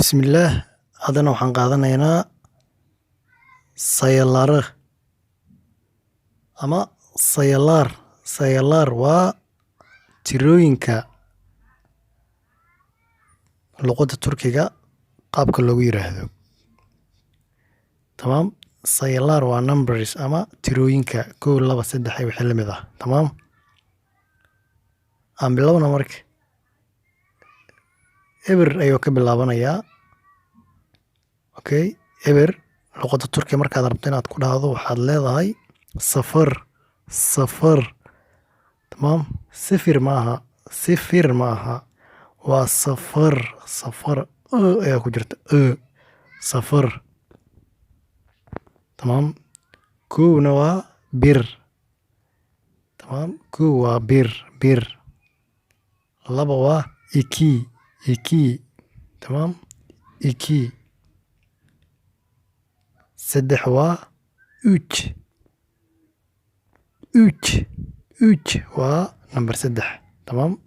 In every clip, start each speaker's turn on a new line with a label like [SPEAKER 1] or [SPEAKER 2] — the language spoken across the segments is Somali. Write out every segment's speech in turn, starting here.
[SPEAKER 1] Bismillaah, haddana waxaan qaadanaynaa sayalaro ama sayalaar. Sayalaar waa tirooyinka luqadda Turkiga qaabka loogu yiraahdo. Tamaam. Sayalaar waa numbers ama tirooyinka 1, 2, 3 iyo wixii la mid ah. Tamaam. Aan bilowna marka. Eber ayuu ka bilaabanayaa. Okay. Eber luqadda Turkiga markaad rabto inaad ku dhahdo waxaad leedahay safar. Safar. Tamaam. Sifir maaha. Sifir maaha. Waa safar. Safar. Ayaa ku jirta. Safar. Tamaam. Kowna waa bir. Tamaam. Kow waa bir. Bir. Laba waa iki. Iki. Tamaam. Iki. Saddex waa uj. Uj. Uj waa number 3. Tamaam.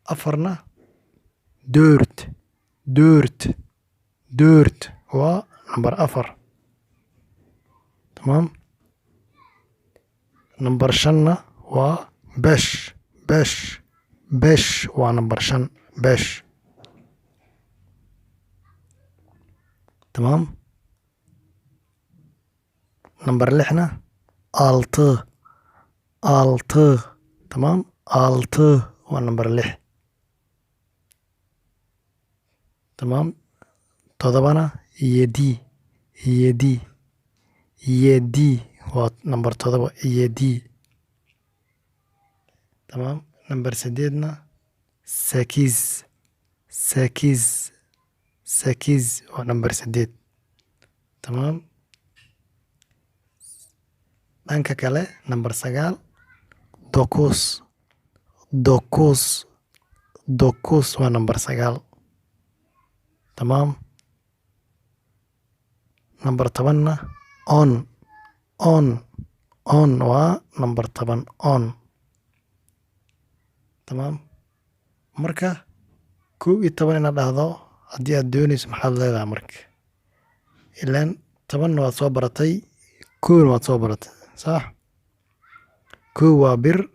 [SPEAKER 1] Afarna dört. Dört. Dört waa number 4. Tamaam. Number 5 waa besh. Besh. Besh waa number 5. Besh. Tamaam. Number 6 altı. Altı. Tamaam. Altı waa number 6. Tamaam. 7 yedi. Yedi. Yedi waa number 7. Yedi. Tamaam. Number 8 sekiz. Sekiz. Sekiz waa number 8. Tamaam. Dhanka kale number 9 dokuz. Dokuz. Dokuz waa number 9. Tamaam. Number 10 on. On. On waa number 10. On. Tamaam. Marka 11 inaad dhahdo haddii aad doonayso maxaad leedahay marka. Ilaan 10 waad soo baratay, 1 waad soo baratay. Sax? 1 waa bir.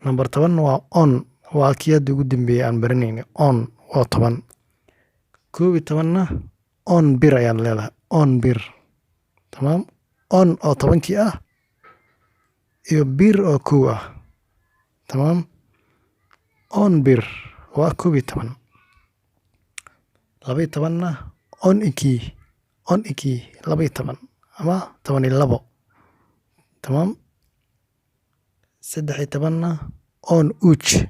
[SPEAKER 1] Number 10 waa on. Waa kii hadda ugu dambeeyay aan baranayna. On waa 10. 11na on bir ayaad leedahay. On bir. Tamaam. On oo 10kii ah iyo bir oo 1 ah. Tamaam. On bir waa 11. 12na on iki. On iki 12 ama 12. Tamaam. 13na on uj.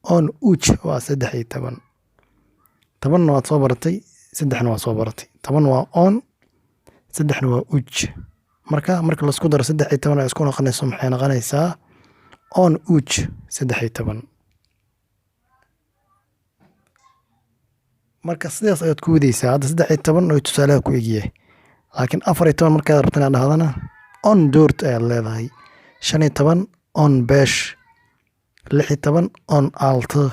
[SPEAKER 1] On uj waa 13. 10 waad soo baratay, 3 waad soo baratay. 10 waa on, 3 waa uj. Marka la isku daro 13 ay isku noqonayso maxay noqonaysaa on uj 13. Marka sidaas ayaad ku wadaysaa. Hadda 13 oo tusaalaha ku egyahay. Laakiin 14 markaad rabto inaad dhahdana on dört ayaad leedahay. 15 on besh. 16 on altı.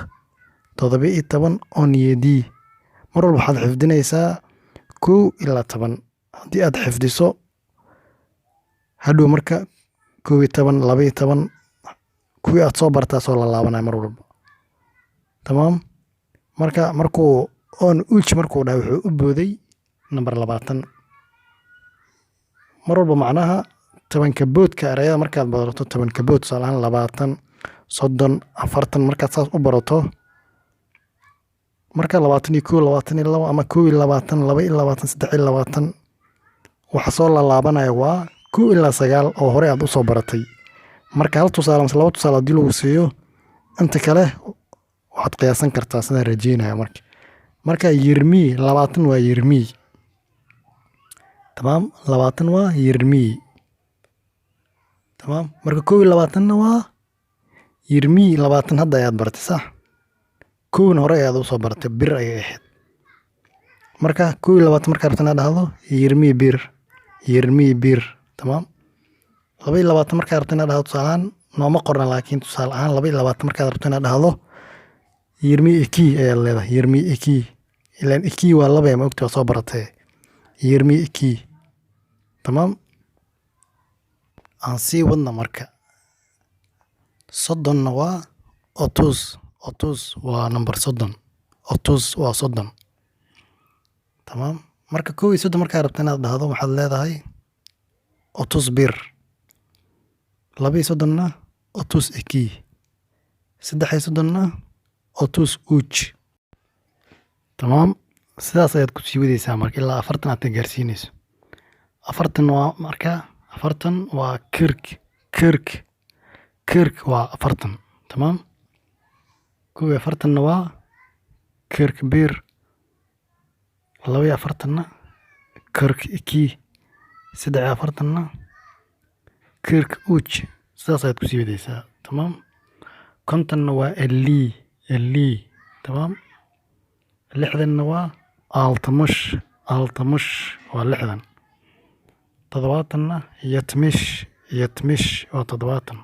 [SPEAKER 1] 17 on yedi. Mar walba waxaad xifdinaysaa 1 ilaa 10. Haddii aad xifdiso hadhow marka 11, 12 kuwii aad soo bartaa soo laalaabanaya mar walba. Tamaam. Markuu on uj markuu dhahay wuxuu u booday number 20. Mar walba macnaha 10ka boodka erayada markaad barato 10ka bood tusaale ahaan 20, 30, 40 markaad saas u barato marka 21, 22 ama 21, 22, 23 waxa soo laalaabanaya waa 1 ilaa 9 oo hore aad u soo baratay. Marka hal tusaale ama 2 tusaale haddii lagu siiyo inta kale waxaad qiyaasan kartaa sidaan rajeynaya marka. Marka yirmi 20 waa yirmi. Tamaam. 20 waa yirmi. Tamaam. Marka 21na waa yirmi 20 hadda ayaad baratay sax? 1 hore ayaad u soo baratay bir ayay ahayd. Marka 21 markaad rabto inaad dhahdo yirmi bir. Yirmi bir. Tamaam. 22 markaad rabto inaad dhahdo tusaale ahaan nooma qorna laakiin tusaale ahaan 22 markaad rabto inaad dhahdo yirmi iki ayaa leedahay yirmi iki ilaan iki waa laba ma ogta soo baratay yirmi iki tamaam aan sii wadna marka soddonna waa otus otus waa number soddon otus waa soddon tamaam marka kow iyo soddon markaa rabta inaad dhahdo waxaad leedahay otus bir laba iyo soddonna otus iki saddex iyo soddonna otus uj tamaam sidaas ayaad ku sii wadaysaa marka ilaa afartan aad ka gaarsiinayso afartan waa marka afartan waa kirk kirk waa afartan tamaam kow iyo afartanna waa kirk bir laba iyo afartanna kirk iki saddex iyo afartanna kirk uj sidaas ayaad ku sii wadaysaa tamaam kontonna waa eli tamaam lixdanna waa aaltamush waa lixdan toddobaatanna yatmish waa toddobaatan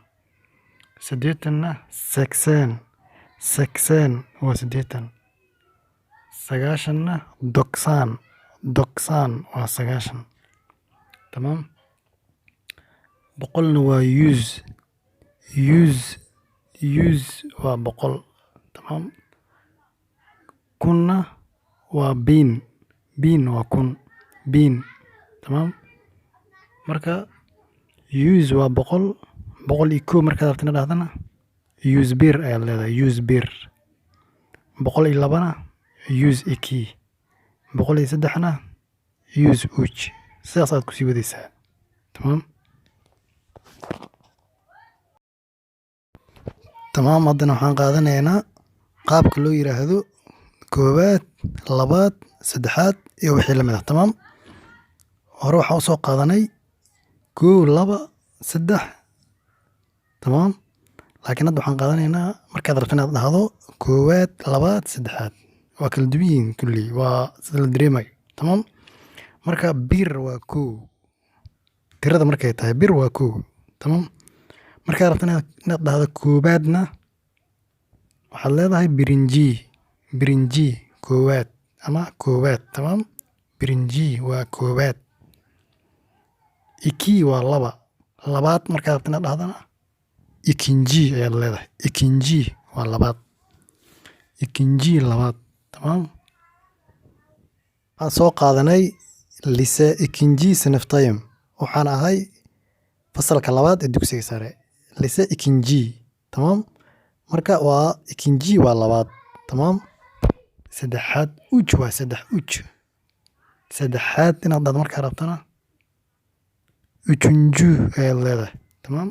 [SPEAKER 1] siddeetanna sekseen waa siddeetan sagaashanna dogsaan waa sagaashan tamaam boqolna waa yuz waa boqol tamaam kunna waa biin waa kun biin tamaam marka yuz waa boqol iyo kow markaad rabtina dhahdana yuz bir ayaad leedahay yuz bir boqol iyo labana yuz iki boqol iyo saddexna yuz uj sidaas aad kusii wadaysaa tamaam tamaam haddana waxaan qaadanaynaa qaabka loo yiraahdo koowaad labaad saddexaad iyo wixii la mid ah tamaam hore waxaa usoo qaadanay kow laba saddex tamaam laakiin hadda waxaan qaadanaynaa markaad rabto inaad dhahdo koowaad labaad saddexaad waa kala duwan yihiin kulli waa sida la dareemayo tamaam marka bir waa kow tirada markay tahay bir waa kow tamaam markaad rabto inaad dhahdo koobaadna waxaad leedahay birinji koowaad ama koowaad tamaam birinji waa koowaad iki waa labaad markaad rabto inaad dhahdana ikinji ayaad leedahay ikinji waa labaad tamaam waxaan soo qaadanay lise ikinji siniftayim waxaan ahay fasalka labaad ee dugsiga sare lise ikinji tamaam marka waa ikinji waa labaad tamaam saddexaad uj waa saddexaad inaad dhahdo markaa rabtana ujunju ayaad leedahay tamaam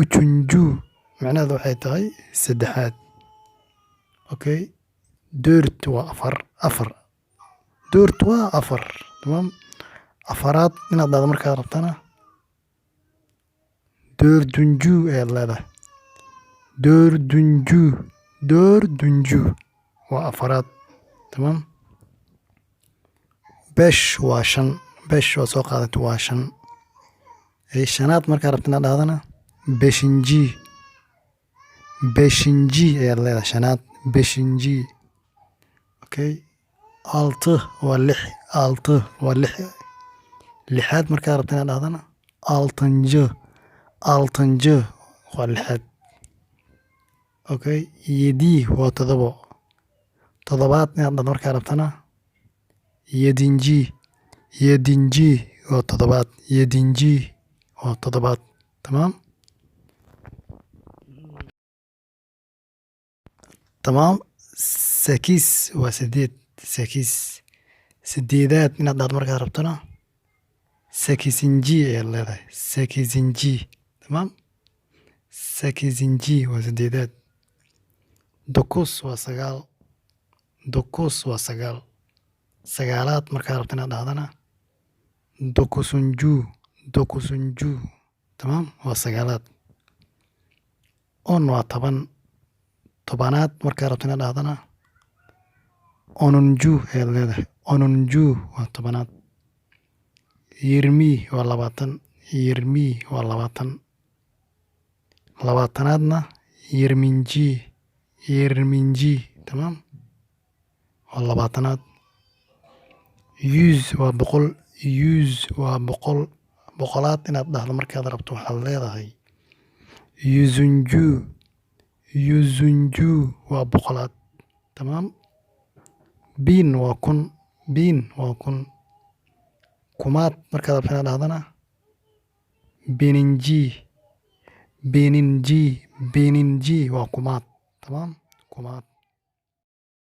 [SPEAKER 1] ujunju macnaheedu waxay tahay saddexaad okay doort waa afar doort waa afar tamaam afaraad inaad dhahdo markaa rabtana doordunju ayaad leedahay doordunju waa afaraad tamaam besh waa shan besh waa soo qaadata waa shan shanaad markaa rabta inaad dhahdana beshinji ayaad leedahay shanaad beshinji okay alto waa lix lixaad markaa rabta inaad dhahdana altanjo waa lixaad okay yedi waa toddobaad inaad dhahdo markaa rabtana yedinji waa toddobaad tamaam sakis waa sideedaad inaad dhahdo markaa rabtana sakisinji ayaad leedahay tamaam sakisinji waa sideedaad dokus waa sagaalaad markaa rabta inaad dhahdana dokusunju tamaam waa sagaalaad on waa tobanaad markaa rabta inaad dhahdana onunju ayaad leedahay waa tobanaad yirmi waa labaatanaadna يرمنجي يرمنجي تمام. واللباتنات يوز وبقول يوز وبقول بقولات إن أبدأ مركز ضربت وحليضة هي يوزنجو يوزنجو وبقولات تمام. بين وكن بين وكن كمات مركز ضربت هذا بيننجي بيننجي بيننجي وكمات تمام كمات.